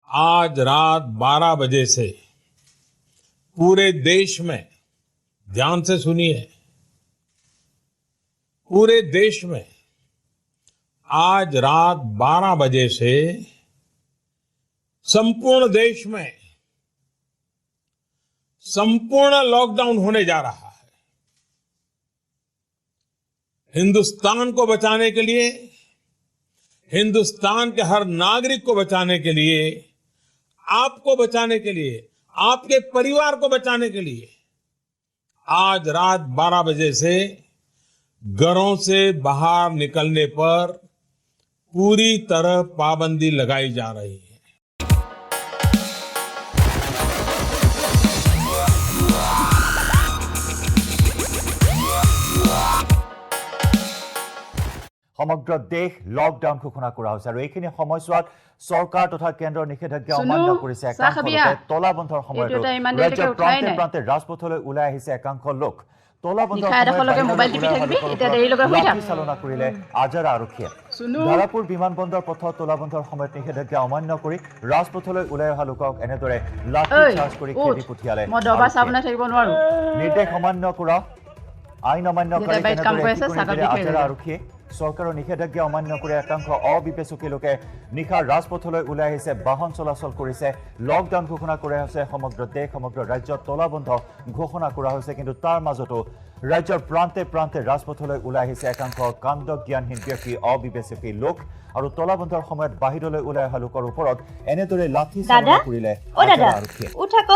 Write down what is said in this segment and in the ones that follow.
आज रात 12 बजे से पूरे देश में, ध्यान से सुनिए, पूरे देश में आज रात 12 बजे से संपूर्ण देश में संपूर्ण लॉकडाउन होने जा रहा है। हिंदुस्तान को बचाने के लिए, हिंदुस्तान के हर नागरिक को बचाने के लिए, आपको बचाने के लिए, आपके परिवार को बचाने के लिए आज रात 12 बजे से घरों से बाहर निकलने पर पूरी तरह पाबंदी लगाई जा रही है। সমগ্ৰ দেশ লকডাউন ঘোষণা কৰা হৈছে আৰু এইখিনি সময়ছোৱাত চৰকাৰ তথা কেন্দ্ৰৰ নিষেধাজ্ঞা অমান্য কৰিছে একাংশ লোকে তলাবন্ধৰ সময়ত ৰাজ্যৰ প্ৰান্তে প্ৰান্তে ৰাজপথলৈ ওলাই আহিছে একাংশ লোক তলাবন্ধৰ সময়ত মোবাইল টিপি থাকিবি এটা দেৰি লগা হৈ থাকে চালনা কৰিলে আজাৰা আৰক্ষীয়ে ধাৰাপুৰ বিমানবন্দৰ পথত তলাবন্ধৰ সময়ত নিষেধাজ্ঞা অমান্য কৰি ৰাজপথলৈ ওলাই অহা লোকক এনেদৰে লাঠি চাৰ্জ কৰি খেদি পঠিয়ালে মই দবা চাবনা থাকিব নোৱাৰো নিৰ্দেশ অমান্য কৰা আইন অমান্য কৰি আজাৰা আৰক্ষীয়ে চৰকাৰৰ নিষেধাজ্ঞা অমান্য কৰি একাংশ অবিবেচকী লোকে নিশা ৰাজপথলৈ ওলাই আহিছে বাহন চলাচল কৰিছে লকডাউন ঘোষণা কৰা হৈছে সমগ্ৰ দেশ সমগ্ৰ ৰাজ্যত তলাবন্ধ ঘোষণা কৰা হৈছে কিন্তু তাৰ মাজতো ৰাজ্যৰ প্ৰান্তে প্ৰান্তে ৰাজপথলৈ ওলাই আহিছে একাংশ কাণ্ড জ্ঞানহীন ব্যক্তি অবিবেচকী লোক আৰু তলাবন্ধৰ সময়ত বাহিৰলৈ ওলাই অহা লোকৰ ওপৰত এনেদৰে লাঠি চালনা কৰিলে আৰক্ষীয়ে উঠাক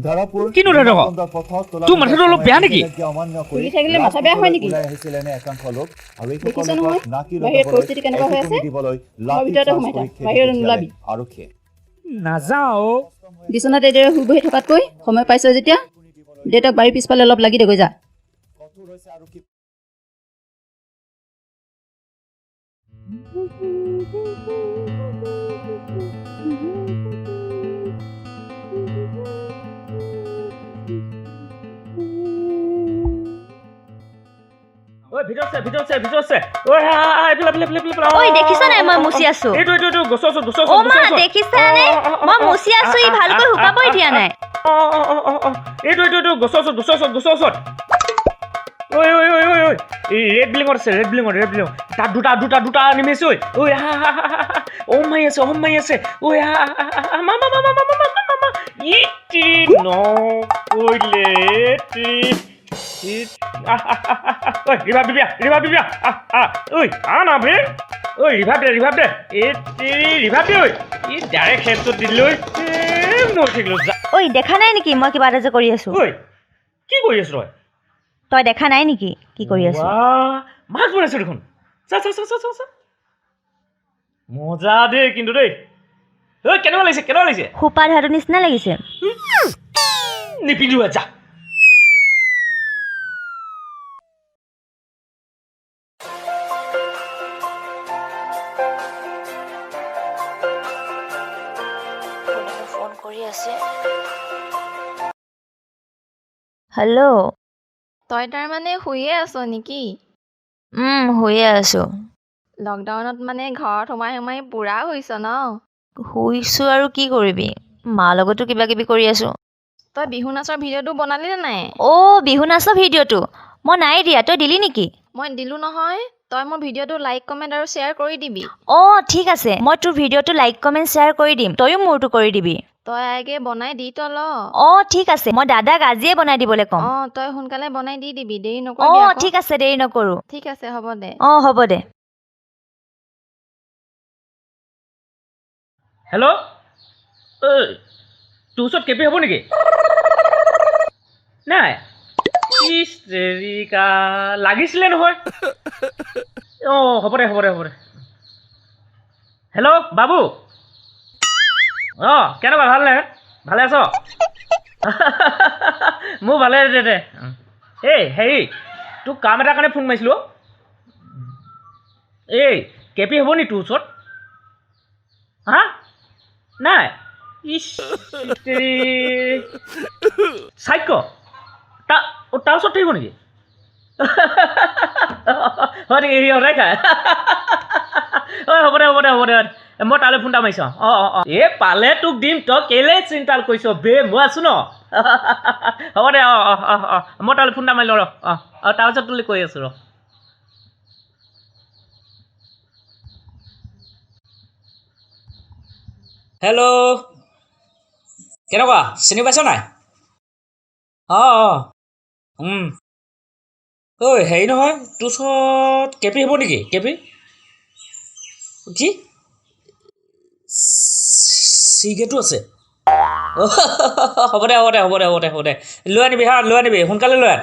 ধাৰাপুৰ বিমানবন্দৰ পথত তলাবন্ধ মাথাটো অলপ বেয়া নেকি অমান্য কৰি থাকিলে মাথা বেয়া হয় নেকি ওলাই আহিছিল এনে একাংশ লোক আৰু এই সকলোক নাকি পৰিস্থিতি কেনেকুৱা হৈ আছে দিবলৈ লাঠি চাৰ্জ কৰি বাহিৰ নোলাবি আৰক্ষীয়ে নাযাও বিছনাতে দেৰে শুই বহি থকাতকৈ সময় পাইছ যেতিয়া দেউতাক বাৰীৰ পিছফালে অলপ লাগি দে গৈ যা কঠোৰ হৈছে আৰক্ষী ওই ভিতৰছে ওই ওই দেখিছা নাই মই মুছি আছো এইটো গছ ও মা দেখিছা নে মই মুছি আছো ই ভালকৈ হুকাবই দিয়া নাই এইটো গছ ওই এই ৰেড ব্লিঙৰ আছে ৰেড ব্লিঙৰ তাত দুটা আনিমেছে ওই ও মাই আছে ওই মামা ইটি নো ওইলে T oi revive bibia oi ana bhe oi revive de e revive oi e direct head to diloi no thiklo oi দেখা নাই নেকি মই কিবা এটা কৰি আছো oi কি কৰি আছ তই দেখা নাই নেকি কি কৰি আছো মাছ বনাইছ দেখোন চা মজা দে কিন্তু দেই oi কেনেকুৱা লাগিছে খুপা ধাৰ নিচিনা লাগিছে নিপিলু যা হেল্ল' তই তাৰ মানে শুইয়ে আছ নেকি শুইয়ে আছো লকডাউনত মানে ঘৰত সোমাই পুৰা হৈছ ন শুইছো আৰু কি কৰিবি মাৰ লগতো কিবা কিবি কৰি আছো তই বিহু নাচৰ ভিডিঅ'টো বনালি নে নাই বিহু নাচৰ ভিডিঅ'টো মই নাই দিয়া তই দিলি নেকি মই দিলো নহয় তই মোৰ ভিডিঅ'টো লাইক কমেণ্ট আৰু শ্বেয়াৰ কৰি দিবি ঠিক আছে মই তোৰ ভিডিঅ'টো লাইক কমেণ্ট শ্বেয়াৰ কৰি দিম তইও মোৰটো কৰি দিবি তই আগে বনাই দি তল ঠিক আছে মই দাদাক আজিয়ে বনাই দিবলৈ কম তই সোনকালে বনাই দি দিবি দেৰি নকৰিবি ঠিক আছে দেৰি নকৰো ঠিক আছে হ'ব দে হ'ব দে হেল্ল' ঐ তোৰ ওচৰত কেপি হ'ব নেকি নাই ইষ্টেৰিকা লাগিছিলে নহয় হ'ব দে হেল্ল' বাবু কেনেকুৱা ভালে আছ মোৰ ভালে দে এই হেৰি তোক কাম এটাৰ কাৰণে ফোন মাৰিছিলোঁ এই কেপি হ'ব নি তোৰ ওচৰত হা নাই চাক্য তাৰ ওচৰত থাকিব নেকি হয় নেকি সদায় খায় হ'ব দে মই তালৈ ফোন এটা মাৰিছোঁ এই পালে তোক দিম তই কেলে চিন্তা কৰিছ বে মই আছো ন হ'ব দে মই তালৈ ফোন এটা মাৰি লওঁ ৰ তাৰপিছত তোলৈ কৈ আছোঁ ৰ হেল্ল' কেনেকুৱা চিনি পাইছ নাই ঐ হেৰি নহয় তোৰ ওচৰত কেপি হ'ব নেকি কেপি কি চিগেটো আছে হ'ব দে লৈ আনিবি লৈ আনিবি সোনকালে লৈ আন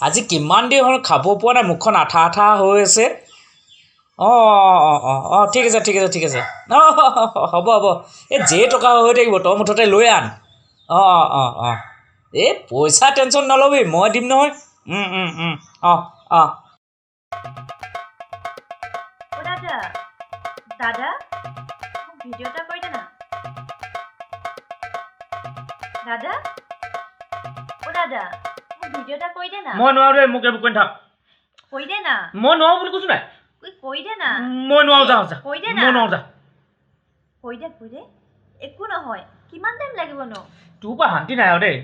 আজি কিমান দেৰি হ'ল খাব পোৱা নাই মুখখন আঠা আঠা হৈ আছে ঠিক আছে হ'ব এই যে টকা হৈ থাকিব তই মুঠতে লৈ আন এই পইচা টেনশ্যন নল'বি মই দিম নহয় দাদা ভিডিঅ' এটা কৰি দে না দাদা দাদা ভিডিঅ' এটা কৰি দে না মই নোৱাৰো দেই মোক এইবোৰ কৈ থাক কৈ দে না মই নোৱাৰো বুলি কৈছো নাই কৈ দে না মই নোৱাৰো যা কৈ দে না মই নোৱাৰো যা কৈ দে একো নহয় কিমান টাইম লাগিব ন তোৰ পৰা শান্তি নাই আৰু দেই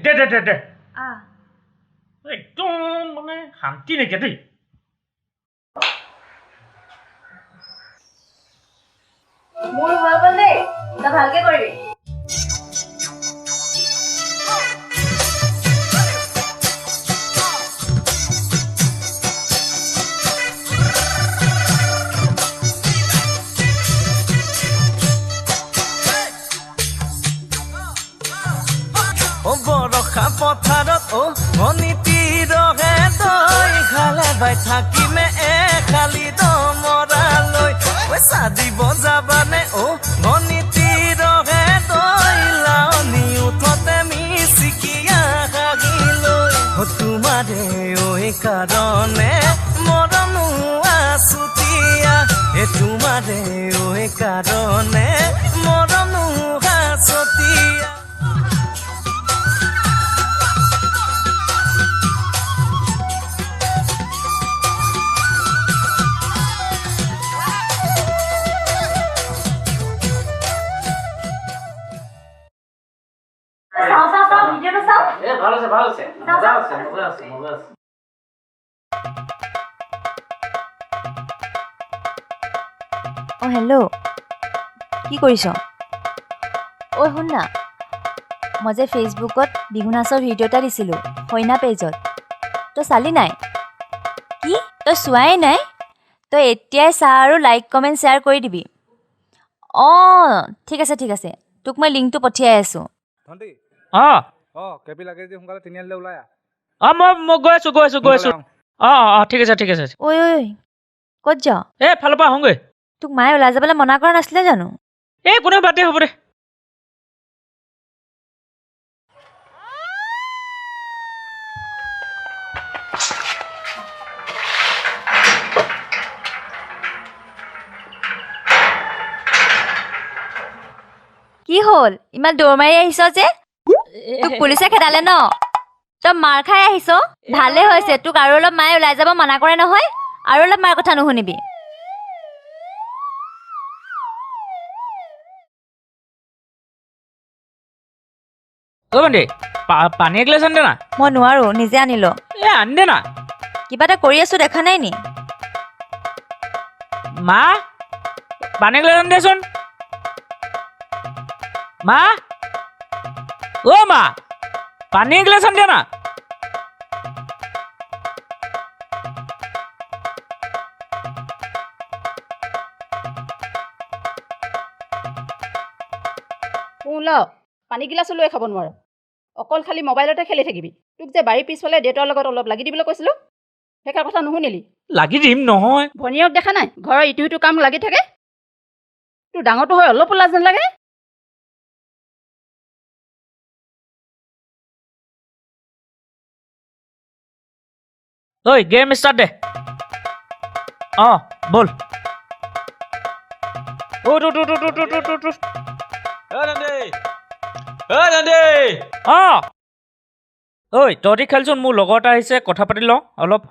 দে একদম মানে শান্তি নাইকিয়া দেই মোৰ হৈ গ'ল দেই তই ভালকে কৰিবি বৰষা পথাৰত অনিতি ৰহে দৈ খালে বাই থাকিমে খালি দমৰালৈ পইচা দিব যাবানে অনিতি ৰহে দৈ লাৱনি উঠতে মিচিকিয়া হাগিলৈ তোমাৰে কাৰণে মৰমো আছুতীয়া তোমাৰে কাৰণে মৰমো আছতীয়া ভাল আছে মজা আছে হেল্ল' কি কৰিছ শুন না মই যে ফেচবুকত বিহু নাচৰ ভিডিঅ' এটা দিছিলোঁ সইনা পেজত তই চালি নাই কি তই চোৱাই নাই তই এতিয়াই চা আৰু লাইক কমেণ্ট শ্বেয়াৰ কৰি দিবি ঠিক আছে তোক মই লিংকটো পঠিয়াই আছোঁ কেপি লাগে যে সোনকালে তিনিআলিলৈ ওলাই মই গৈ আছো ঠিক আছে ঐ ক'ত যাৱ ফালৰ পৰা আহোঁগৈ তোক মায়ে ওলাই যাবলৈ মনা কৰা নাছিলে জানো কোনে বাদ দে হ'ব দে কি হ'ল ইমান দৌৰ মাৰি আহিছ যে তোক পুলিচে খেদালে ন তই মাৰ খাই আহিছ ভালে হৈছে তোক আৰু অলপ মায়ে ওলাই যাব মনা কৰে নহয় আৰু অলপ মাৰ কথা নুশুনিবি পানী এগিলাচ আন দে না মই নোৱাৰো নিজে আনিলো আন দে না কিবা এটা কৰি আছো দেখা নাই নি মা পানী এগিলাচ আন দেচোন মা মা পানী এগিলাচ আন দে না পানী গিলাচো লৈ খাব নোৱাৰ অকল খালি মোবাইলতে খেলি থাকিবি তোক যে বাৰীৰ পিছফালে দেউতাৰ লগত অলপ লাগি দিবলৈ কৈছিলোঁ সেইকাৰ কথা নুশুনিলি লাগি দিম নহয় ভনীয়েক দেখা নাই ঘৰৰ ইটো সিটো কাম লাগি থাকে তোৰ ডাঙৰটো হৈ অলপো লাজ নালাগে গেম ষ্টাৰ্ট দে বল তহঁতি খেলচোন মোৰ লগৰ এটা আহিছে কথা পাতি লওঁ অলপ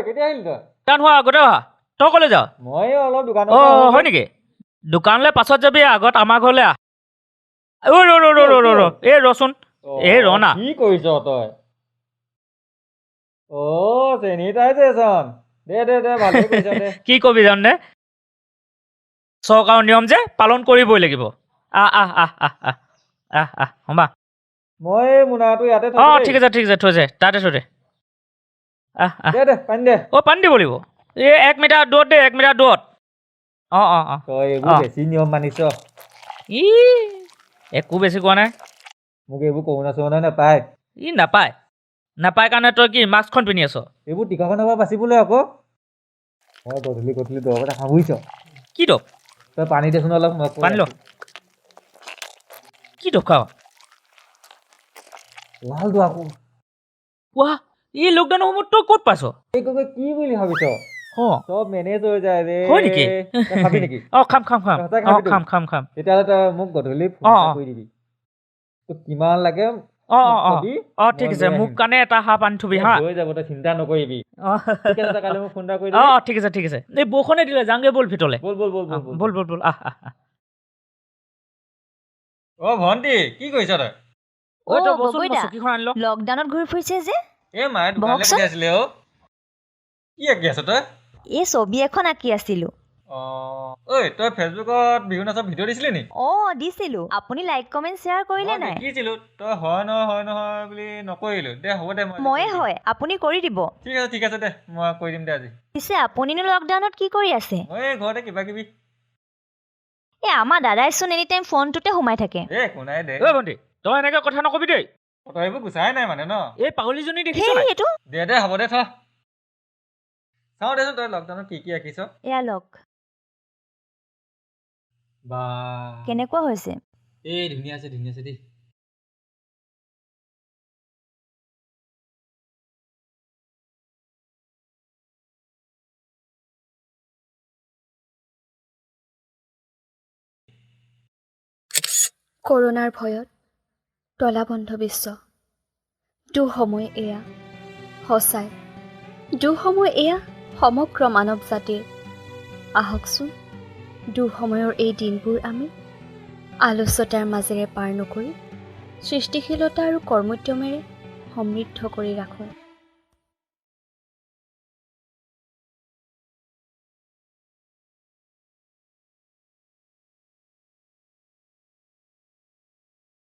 কেতিয়া আহিলি তই হোৱা আগতে অহা তই ক'লে যাৱ মই অলপ দোকানত হয় নেকি দোকানলৈ পাছত যাবি আগত আমাৰ ঘৰলৈ আহ ঐ ৰ এই ৰচোন এই ৰ না কি কৰিছ তই চেনিটাইজেশ্যন দে ভালে কৰিছ দে কি কবি জাননে চৰকাৰৰ নিয়ম যে পালন কৰিবই লাগিব হমা মই মোনাটো ইয়াতে ঠিক আছে থৈ দে তাতে থৈ দে দে পানী দে পানী দিব লাগিব এই 1 মিটাৰ দূৰত দে 1 মিটাৰ দূৰত তই এইবোৰ বেছি নিয়ম মানিছ একো বেছি কোৱা নাই মোক এইবোৰ কৰোণা চৰোণা নাপায় নাপায় কাৰণে তই কি মাস্কখন পিন্ধি আছ এইবোৰ টিকাখনৰ পৰা বাচিবলৈ আকৌ মই গধূলি দৰৱ এটা খাবইছ কি দৰৱ তই পানী দেচোন অলপ পানী ল কি দৰৱ খাৱ লালটো আকৌ এই লকডাউনৰ সময়ত তই ক'ত পাইছ কি বুলি ভাবিছ চব মেনেজ হৈ যায় ৰে হয় নেকি খাবি নেকি খাম তেতিয়াহ'লে তই মোক গধূলি ফোন কৰি দিবি তোক কিমান লাগে ঠিক আছে মোক কাৰণে এটা হাফ আনি থবি হা হৈ যাব তই চিন্তা নকৰিবি ঠিক আছে কালি মোক ফোন এটা কৰি দিবি ঠিক আছে এই বৰষুণে দিলে যাংগে বল ভিতৰলে বল ভন্টি কি কৰিছ তই লকডাউনত ঘূৰি ফুৰিছে যে মায়ে দোকানলৈ পঠিয়াইছিলে কি আঁকি আছ তই এই ছবি এখন আঁকি আছিলো তই ফেচবুকত বিহু নাচৰ ভিডিঅ' দিছিলি নি দিছিলো আপুনি লাইক কমেন্ট শ্বেয়াৰ কৰিলে নাই দেখিছিলো তই হয় নহয় বুলি নকৰিলো দে হ'ব দে ময়ে হয় আপুনি কৰি দিব ঠিক আছে দে মই কৰি দিম দে আজি পিছে আপুনিনো লকডাউনত কি কৰি আছে মই ঘৰতে কিবা কিবি আমাৰ দাদাইচোন এনি টাইম ফোনটোতে সোমাই থাকে একো নাই দে ভণ্টি তই এনেকে কথা নকবি দেই তই এইবোৰ গুচাই নাই মানে ন এই পাগলীজনী দেখিছ দে হ'ব দে থ চাওঁ দেচোন তই লকডাউনত কি আঁকিছ এয়া লক বা কেনেকুৱা হৈছে ধুনীয়া আছে দেই কৰোণাৰ ভয়ত তলাবন্ধ বিশ্ব দুসময় এয়া সঁচাই দুসময় এয়া সমগ্ৰ মানৱ জাতিৰ আহকচোন দুসময়ৰ এই দিনবোৰ আমি আলস্যতাৰ মাজেৰে পাৰ নকৰি সৃষ্টিশীলতা আৰু কৰ্মোদ্যমেৰে সমৃদ্ধ কৰি ৰাখোঁ